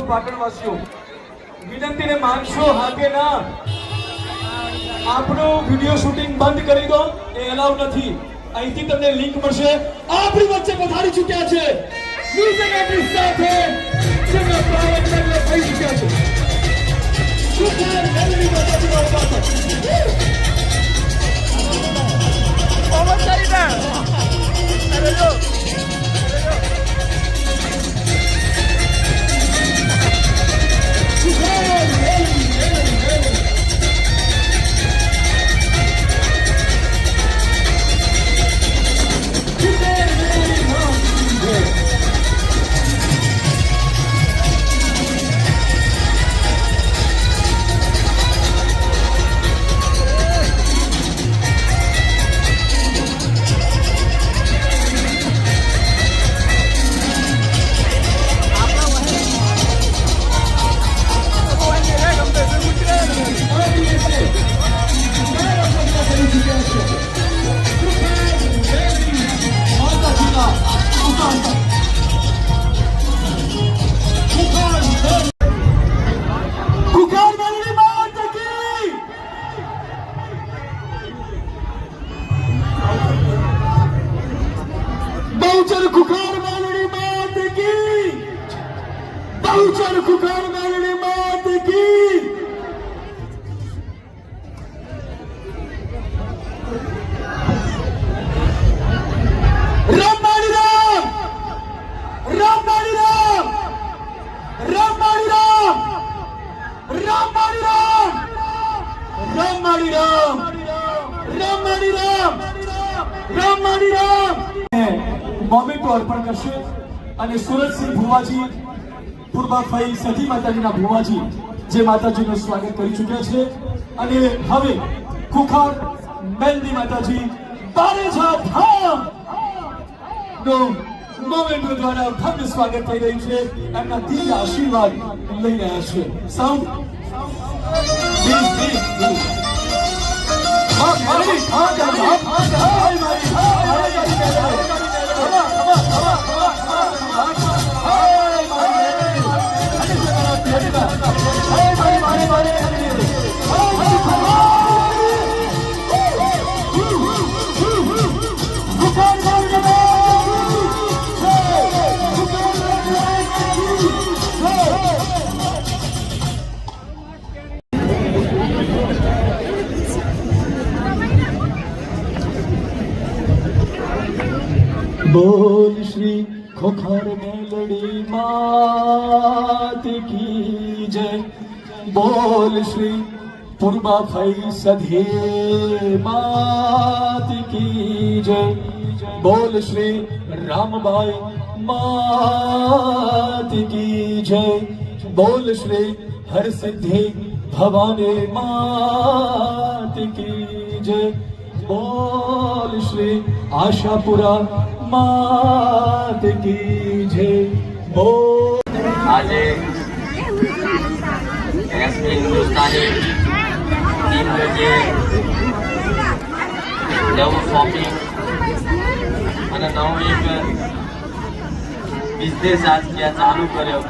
પાટણવાસીઓ વિનંતીને માનશો હાકે ના આપણો વિડિયો શૂટિંગ બંધ કરી દો એ એલાઉ નથી અહીંથી તમને લિંક મળશે આપણી વચ્ચે પધારી ચૂક્યા છે મ્યુઝિક આર્ટિસ્ટ સાથે જેમના પ્રાઇવેટ લેવલે થઈ ચૂક્યા છે સુપર મેલડી માતાજીનો અવતાર Vamos a ir a... memento અર્પણ કરશે અને સુરતસિંહ ભુવાજી પૂર્વાફાઈ સતી માતાજીના ભુવાજી જે માતાજીનું સ્વાગત કરી ચૂક્યા છે અને હવે ખુખાર મેલડી માતાજી બારેજા ધામ નો મોમેન્ટો દ્વારા ભવ્ય સ્વાગત થઈ રહ્યું છે એમના દિવ્ય આશીર્વાદ લઈ રહ્યા છે સાઉન્ડ बोल श्री खोखर मेलड़ी मात की जय बोल श्री पूर्वाफाई सधे मात की जय बोल श्री रामबाई मात की जय बोल श्री हरसिद्धि भवानी मात की जय बोल श्री आशापुरा मात की जय बोल આજે એસપી હિન્દુસ્તાની ટીમનું જે નવું શોપિંગ અને નવું એક બિઝનેસ આજ ત્યાં ચાલુ કર્યો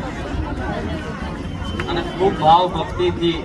અને ખૂબ ભાવ ભક્તિથી